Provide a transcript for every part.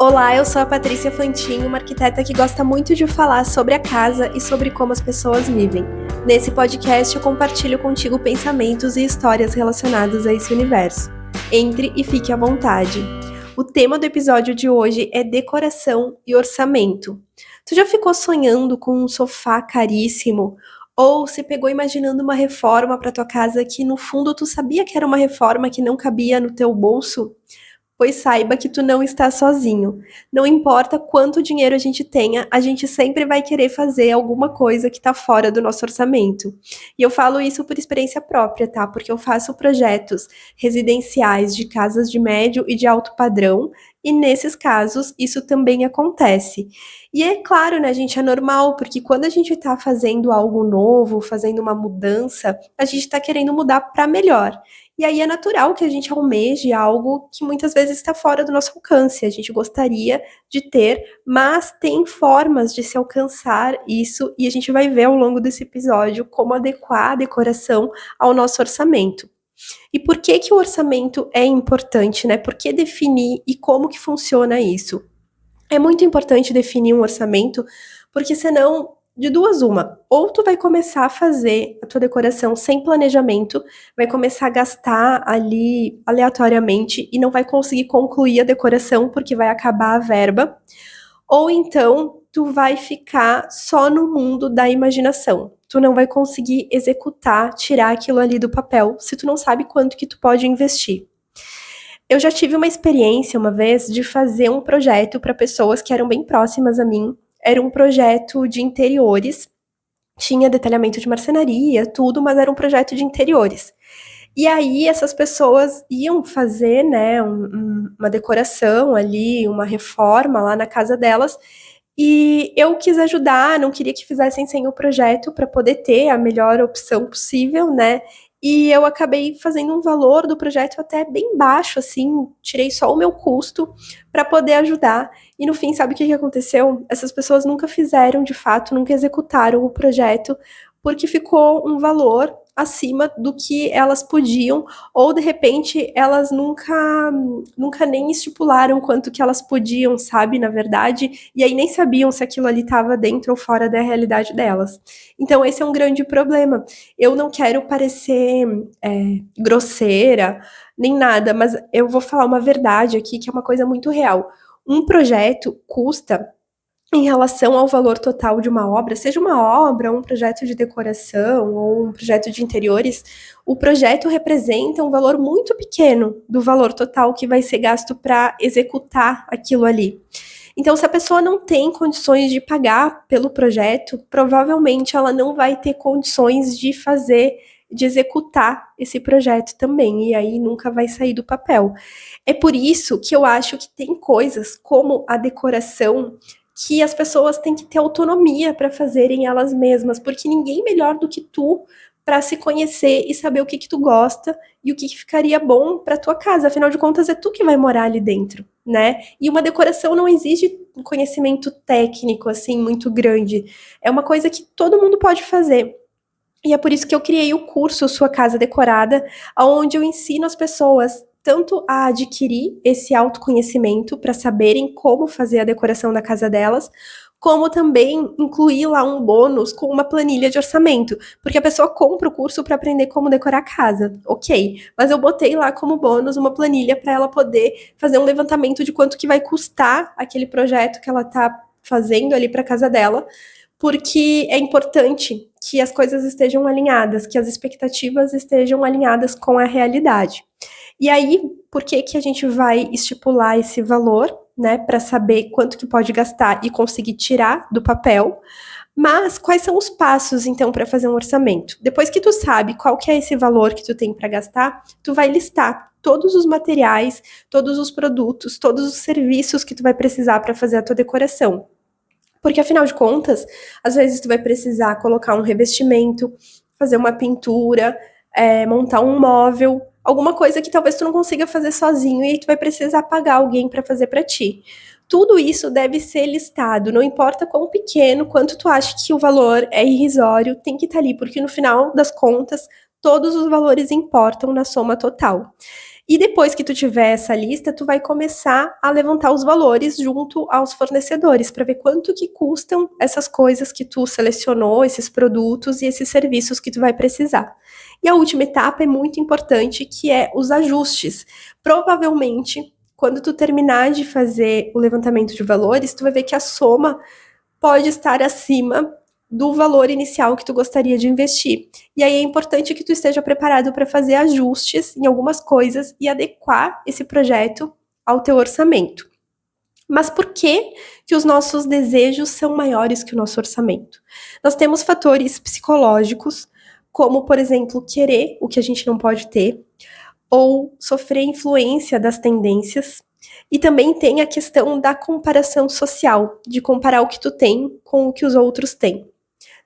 Olá, eu sou a Patrícia Fantin, uma arquiteta que gosta muito de falar sobre a casa e sobre como as pessoas vivem. Nesse podcast eu compartilho contigo pensamentos e histórias relacionadas a esse universo. Entre e fique à vontade. O tema do episódio de hoje é decoração e orçamento. Tu já ficou sonhando com um sofá caríssimo? Ou se pegou imaginando uma reforma para tua casa que no fundo tu sabia que era uma reforma que não cabia no teu bolso? Pois saiba que tu não está sozinho. Não importa quanto dinheiro a gente tenha, a gente sempre vai querer fazer alguma coisa que está fora do nosso orçamento. E eu falo isso por experiência própria, tá? Porque eu faço projetos residenciais de casas de médio e de alto padrão, e nesses casos isso também acontece. E é claro, né, gente, é normal, porque quando a gente está fazendo algo novo, fazendo uma mudança, a gente está querendo mudar para melhor. E aí é natural que a gente almeje algo que muitas vezes está fora do nosso alcance. A gente gostaria de ter, mas tem formas de se alcançar isso e a gente vai ver ao longo desse episódio como adequar a decoração ao nosso orçamento. E por que que o orçamento é importante, né? Por que definir e como que funciona isso? É muito importante definir um orçamento, porque senão, de duas uma, ou tu vai começar a fazer a tua decoração sem planejamento, vai começar a gastar ali aleatoriamente e não vai conseguir concluir a decoração porque vai acabar a verba, ou então tu vai ficar só no mundo da imaginação. Tu não vai conseguir executar, tirar aquilo ali do papel, se tu não sabe quanto que tu pode investir. Eu já tive uma experiência uma vez de fazer um projeto para pessoas que eram bem próximas a mim. Era um projeto de interiores, tinha detalhamento de marcenaria, tudo, mas era um projeto de interiores. E aí essas pessoas iam fazer, né, uma decoração ali, uma reforma lá na casa delas, e eu quis ajudar, não queria que fizessem sem o projeto para poder ter a melhor opção possível, né? E eu acabei fazendo um valor do projeto até bem baixo, assim, tirei só o meu custo para poder ajudar. E no fim, sabe o que que aconteceu? Essas pessoas nunca fizeram, de fato, nunca executaram o projeto, porque ficou um valor acima do que elas podiam, ou de repente elas nunca nem estipularam quanto que elas podiam, sabe, na verdade, e aí nem sabiam se aquilo ali estava dentro ou fora da realidade delas. Então esse é um grande problema. Eu não quero parecer grosseira, nem nada, mas eu vou falar uma verdade aqui, que é uma coisa muito real. Um projeto custa em relação ao valor total de uma obra, seja uma obra, um projeto de decoração ou um projeto de interiores, o projeto representa um valor muito pequeno do valor total que vai ser gasto para executar aquilo ali. Então, se a pessoa não tem condições de pagar pelo projeto, provavelmente ela não vai ter condições de fazer, de executar esse projeto também, e aí nunca vai sair do papel. É por isso que eu acho que tem coisas como a decoração que as pessoas têm que ter autonomia para fazerem elas mesmas, porque ninguém melhor do que tu para se conhecer e saber o que que tu gosta e o que que ficaria bom para tua casa. Afinal de contas, é tu que vai morar ali dentro, né? E uma decoração não exige um conhecimento técnico assim muito grande. É uma coisa que todo mundo pode fazer. E é por isso que eu criei o curso Sua Casa Decorada, onde eu ensino as pessoas tanto a adquirir esse autoconhecimento para saberem como fazer a decoração da casa delas, como também incluir lá um bônus com uma planilha de orçamento, porque a pessoa compra o curso para aprender como decorar a casa, ok? Mas eu botei lá como bônus uma planilha para ela poder fazer um levantamento de quanto que vai custar aquele projeto que ela está fazendo ali para casa dela, porque é importante que as coisas estejam alinhadas, que as expectativas estejam alinhadas com a realidade. E aí, por que que a gente vai estipular esse valor, né, para saber quanto que pode gastar e conseguir tirar do papel? Mas quais são os passos então para fazer um orçamento? Depois que tu sabe qual que é esse valor que tu tem para gastar, tu vai listar todos os materiais, todos os produtos, todos os serviços que tu vai precisar para fazer a tua decoração. Porque afinal de contas, às vezes tu vai precisar colocar um revestimento, fazer uma pintura, montar um móvel, alguma coisa que talvez tu não consiga fazer sozinho e aí tu vai precisar pagar alguém para fazer para ti. Tudo isso deve ser listado, não importa quão pequeno, quanto tu acha que o valor é irrisório, tem que estar ali, porque no final das contas, todos os valores importam na soma total. E depois que tu tiver essa lista, tu vai começar a levantar os valores junto aos fornecedores, para ver quanto que custam essas coisas que tu selecionou, esses produtos e esses serviços que tu vai precisar. E a última etapa é muito importante, que é os ajustes. Provavelmente, quando tu terminar de fazer o levantamento de valores, tu vai ver que a soma pode estar acima do valor inicial que tu gostaria de investir. E aí é importante que tu esteja preparado para fazer ajustes em algumas coisas e adequar esse projeto ao teu orçamento. Mas por que que os nossos desejos são maiores que o nosso orçamento? Nós temos fatores psicológicos, como, por exemplo, querer o que a gente não pode ter, ou sofrer influência das tendências. E também tem a questão da comparação social, de comparar o que tu tem com o que os outros têm.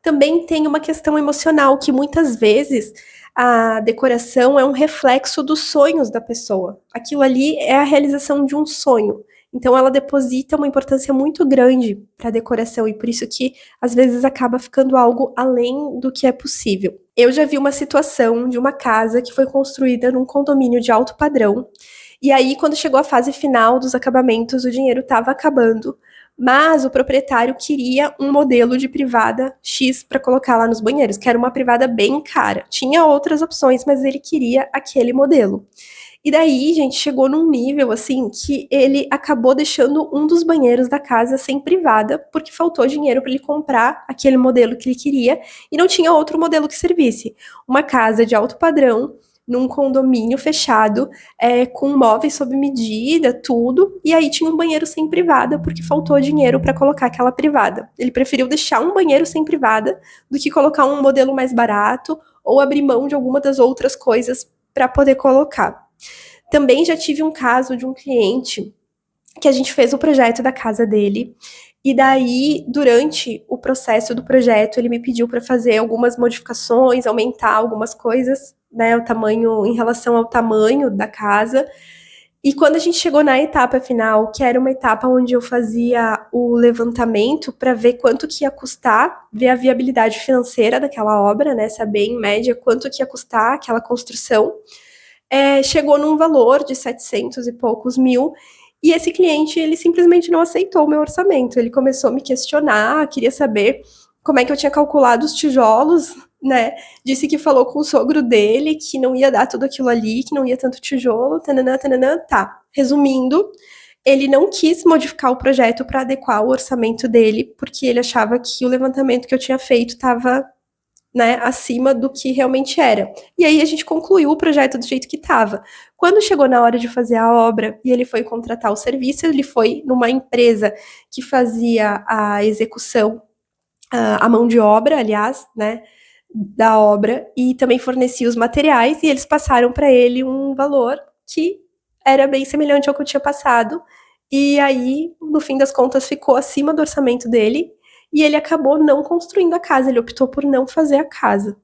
Também tem uma questão emocional, que muitas vezes a decoração é um reflexo dos sonhos da pessoa. Aquilo ali é a realização de um sonho. Então ela deposita uma importância muito grande para a decoração e por isso que às vezes acaba ficando algo além do que é possível. Eu já vi uma situação de uma casa que foi construída num condomínio de alto padrão e aí quando chegou a fase final dos acabamentos o dinheiro estava acabando. Mas o proprietário queria um modelo de privada X para colocar lá nos banheiros, que era uma privada bem cara. Tinha outras opções, mas ele queria aquele modelo. E daí, gente, chegou num nível assim que ele acabou deixando um dos banheiros da casa sem privada, porque faltou dinheiro para ele comprar aquele modelo que ele queria e não tinha outro modelo que servisse. Uma casa de alto padrão, num condomínio fechado, com móveis sob medida, tudo, e aí tinha um banheiro sem privada, porque faltou dinheiro para colocar aquela privada. Ele preferiu deixar um banheiro sem privada do que colocar um modelo mais barato ou abrir mão de alguma das outras coisas para poder colocar. Também já tive um caso de um cliente que a gente fez o projeto da casa dele, e daí, durante o processo do projeto, ele me pediu para fazer algumas modificações, aumentar algumas coisas, né, o tamanho, em relação ao tamanho da casa. E quando a gente chegou na etapa final, que era uma etapa onde eu fazia o levantamento para ver quanto que ia custar, ver a viabilidade financeira daquela obra, né, saber em média quanto que ia custar aquela construção, chegou num valor de 700 e poucos mil, e esse cliente, ele simplesmente não aceitou o meu orçamento. Ele começou a me questionar, queria saber como é que eu tinha calculado os tijolos, né? Disse que falou com o sogro dele, que não ia dar tudo aquilo ali, que não ia tanto tijolo, tananã, tananã, tá. Resumindo, ele não quis modificar o projeto para adequar o orçamento dele, porque ele achava que o levantamento que eu tinha feito estava, né, acima do que realmente era. E aí a gente concluiu o projeto do jeito que estava. Quando chegou na hora de fazer a obra e ele foi contratar o serviço, ele foi numa empresa que fazia a execução, a mão de obra, aliás, né, da obra, e também fornecia os materiais, e eles passaram para ele um valor que era bem semelhante ao que eu tinha passado, e aí, no fim das contas, ficou acima do orçamento dele, e ele acabou não construindo a casa, ele optou por não fazer a casa.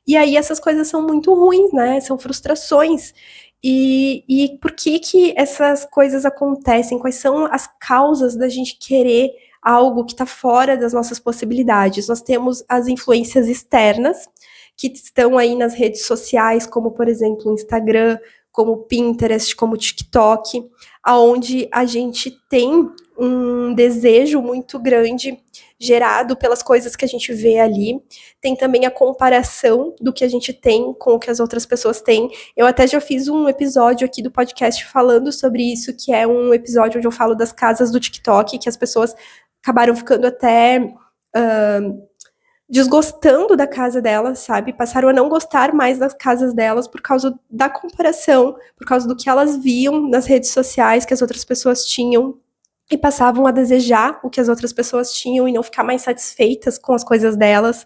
E aí essas coisas são muito ruins, né? São frustrações. E por que que essas coisas acontecem? Quais são as causas da gente querer algo que está fora das nossas possibilidades? Nós temos as influências externas, que estão aí nas redes sociais, como, por exemplo, o Instagram, como o Pinterest, como o TikTok, aonde a gente tem um desejo muito grande gerado pelas coisas que a gente vê ali. Tem também a comparação do que a gente tem com o que as outras pessoas têm. Eu até já fiz um episódio aqui do podcast falando sobre isso, que é um episódio onde eu falo das casas do TikTok, que as pessoas acabaram ficando até desgostando da casa delas, sabe? Passaram a não gostar mais das casas delas por causa da comparação, por causa do que elas viam nas redes sociais que as outras pessoas tinham, e passavam a desejar o que as outras pessoas tinham e não ficar mais satisfeitas com as coisas delas.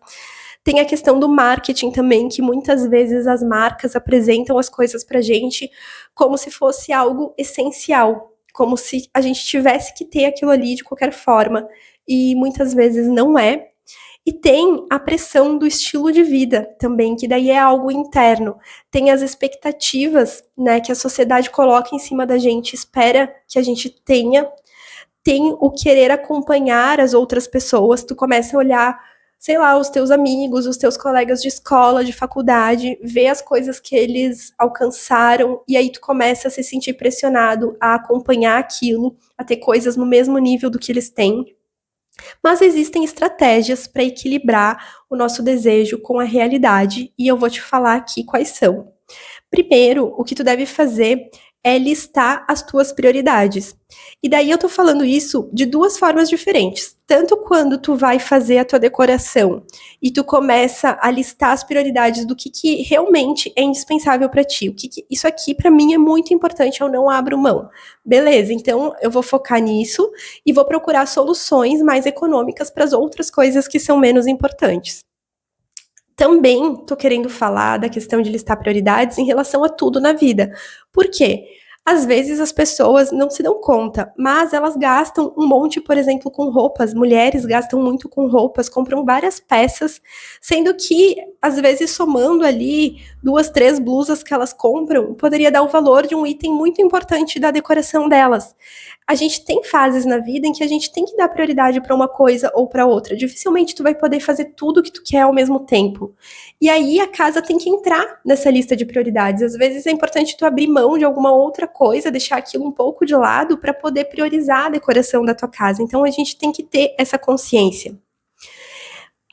Tem a questão do marketing também, que muitas vezes as marcas apresentam as coisas pra gente como se fosse algo essencial, como se a gente tivesse que ter aquilo ali de qualquer forma, e muitas vezes não é. E tem a pressão do estilo de vida também, que daí é algo interno. Tem as expectativas, né, que a sociedade coloca em cima da gente, espera que a gente tenha. Tem o querer acompanhar as outras pessoas, tu começa a olhar, sei lá, os teus amigos, os teus colegas de escola, de faculdade, ver as coisas que eles alcançaram, e aí tu começa a se sentir pressionado a acompanhar aquilo, a ter coisas no mesmo nível do que eles têm. Mas existem estratégias para equilibrar o nosso desejo com a realidade, e eu vou te falar aqui quais são. Primeiro, o que tu deve fazer é listar as tuas prioridades. E daí eu tô falando isso de duas formas diferentes. Tanto quando tu vai fazer a tua decoração e tu começa a listar as prioridades do que realmente é indispensável para ti. Isso aqui para mim é muito importante, eu não abro mão. Beleza, então eu vou focar nisso e vou procurar soluções mais econômicas para as outras coisas que são menos importantes. Também tô querendo falar da questão de listar prioridades em relação a tudo na vida. Por quê? Às vezes as pessoas não se dão conta, mas elas gastam um monte, por exemplo, com roupas. Mulheres gastam muito com roupas, compram várias peças, sendo que, às vezes, somando ali 2, 3 blusas que elas compram, poderia dar o valor de um item muito importante da decoração delas. A gente tem fases na vida em que a gente tem que dar prioridade para uma coisa ou para outra. Dificilmente tu vai poder fazer tudo o que tu quer ao mesmo tempo. E aí a casa tem que entrar nessa lista de prioridades. Às vezes é importante tu abrir mão de alguma outra coisa, deixar aquilo um pouco de lado para poder priorizar a decoração da tua casa. Então a gente tem que ter essa consciência.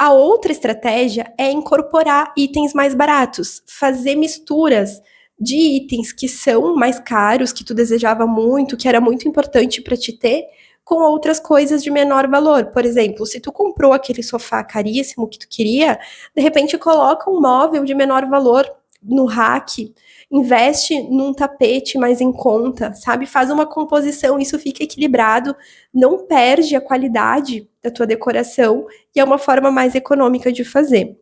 A outra estratégia é incorporar itens mais baratos, fazer misturas de itens que são mais caros, que tu desejava muito, que era muito importante para te ter, com outras coisas de menor valor. Por exemplo, se tu comprou aquele sofá caríssimo que tu queria, de repente coloca um móvel de menor valor no rack, investe num tapete mais em conta, sabe? Faz uma composição, isso fica equilibrado, não perde a qualidade da tua decoração e é uma forma mais econômica de fazer.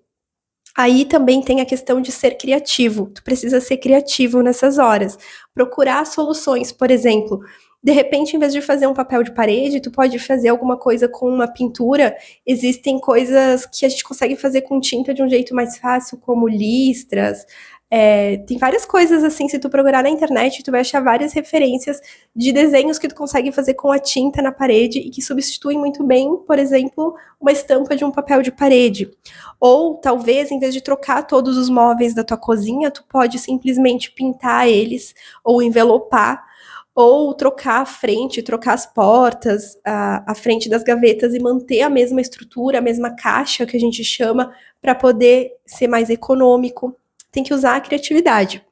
Aí também tem a questão de ser criativo. Tu precisa ser criativo nessas horas. Procurar soluções, por exemplo, de repente, em vez de fazer um papel de parede, tu pode fazer alguma coisa com uma pintura. Existem coisas que a gente consegue fazer com tinta de um jeito mais fácil, como listras. Tem várias coisas assim, se tu procurar na internet, tu vai achar várias referências de desenhos que tu consegue fazer com a tinta na parede e que substituem muito bem, por exemplo, uma estampa de um papel de parede. Ou talvez, em vez de trocar todos os móveis da tua cozinha, tu pode simplesmente pintar eles ou envelopar, ou trocar a frente, trocar as portas, a frente das gavetas e manter a mesma estrutura, a mesma caixa que a gente chama, para poder ser mais econômico. Tem que usar a criatividade.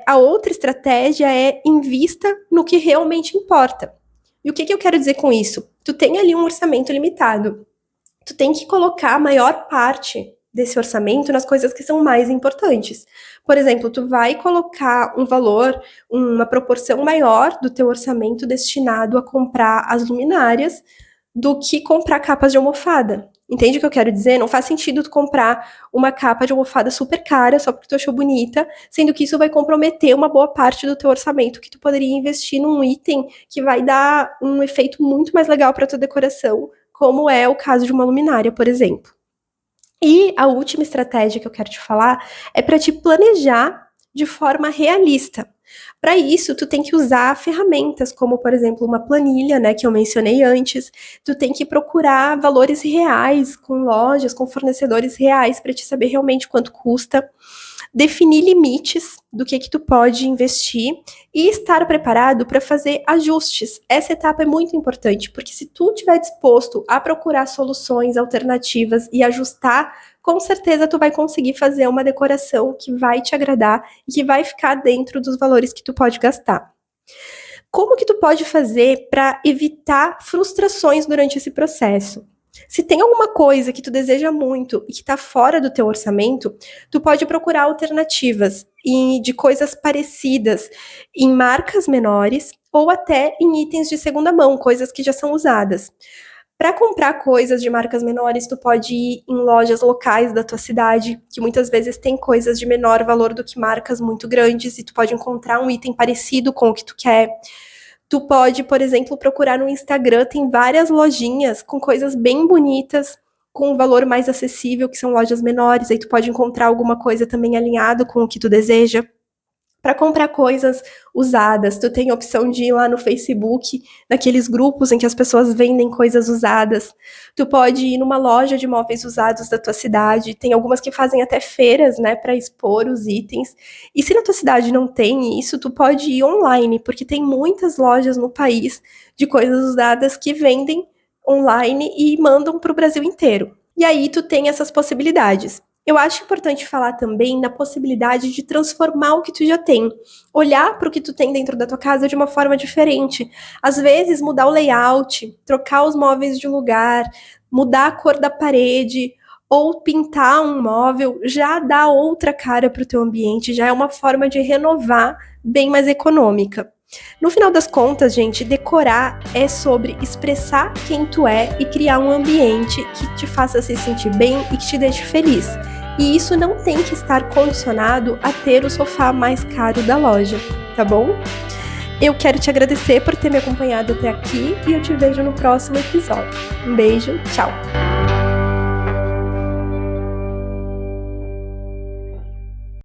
A outra estratégia é invista no que realmente importa. E o que eu quero dizer com isso? Tu tem ali um orçamento limitado. Tu tem que colocar a maior parte desse orçamento nas coisas que são mais importantes. Por exemplo, tu vai colocar um valor, uma proporção maior do teu orçamento destinado a comprar as luminárias do que comprar capas de almofada. Entende o que eu quero dizer? Não faz sentido tu comprar uma capa de almofada super cara só porque tu achou bonita, sendo que isso vai comprometer uma boa parte do teu orçamento que tu poderia investir num item que vai dar um efeito muito mais legal para tua decoração, como é o caso de uma luminária, por exemplo. E a última estratégia que eu quero te falar é para te planejar de forma realista. Para isso, tu tem que usar ferramentas como, por exemplo, uma planilha, né, que eu mencionei antes. Tu tem que procurar valores reais com lojas, com fornecedores reais para te saber realmente quanto custa. Definir limites do que tu pode investir e estar preparado para fazer ajustes. Essa etapa é muito importante, porque se tu estiver disposto a procurar soluções alternativas e ajustar, com certeza tu vai conseguir fazer uma decoração que vai te agradar e que vai ficar dentro dos valores que tu pode gastar. Como que tu pode fazer para evitar frustrações durante esse processo? Se tem alguma coisa que tu deseja muito e que está fora do teu orçamento, tu pode procurar alternativas de coisas parecidas em marcas menores ou até em itens de segunda mão, coisas que já são usadas. Para comprar coisas de marcas menores, tu pode ir em lojas locais da tua cidade, que muitas vezes tem coisas de menor valor do que marcas muito grandes, e tu pode encontrar um item parecido com o que tu quer. Tu pode, por exemplo, procurar no Instagram, tem várias lojinhas com coisas bem bonitas, com um valor mais acessível, que são lojas menores, aí tu pode encontrar alguma coisa também alinhado com o que tu deseja. Para comprar coisas usadas, tu tem a opção de ir lá no Facebook, naqueles grupos em que as pessoas vendem coisas usadas. Tu pode ir numa loja de móveis usados da tua cidade. Tem algumas que fazem até feiras, né, para expor os itens. E se na tua cidade não tem isso, tu pode ir online, porque tem muitas lojas no país de coisas usadas que vendem online e mandam para o Brasil inteiro. E aí tu tem essas possibilidades. Eu acho importante falar também na possibilidade de transformar o que tu já tem. Olhar para o que tu tem dentro da tua casa de uma forma diferente. Às vezes, mudar o layout, trocar os móveis de lugar, mudar a cor da parede, ou pintar um móvel, já dá outra cara para o teu ambiente, já é uma forma de renovar bem mais econômica. No final das contas, gente, decorar é sobre expressar quem tu é e criar um ambiente que te faça se sentir bem e que te deixe feliz. E isso não tem que estar condicionado a ter o sofá mais caro da loja, tá bom? Eu quero te agradecer por ter me acompanhado até aqui e eu te vejo no próximo episódio. Um beijo, tchau!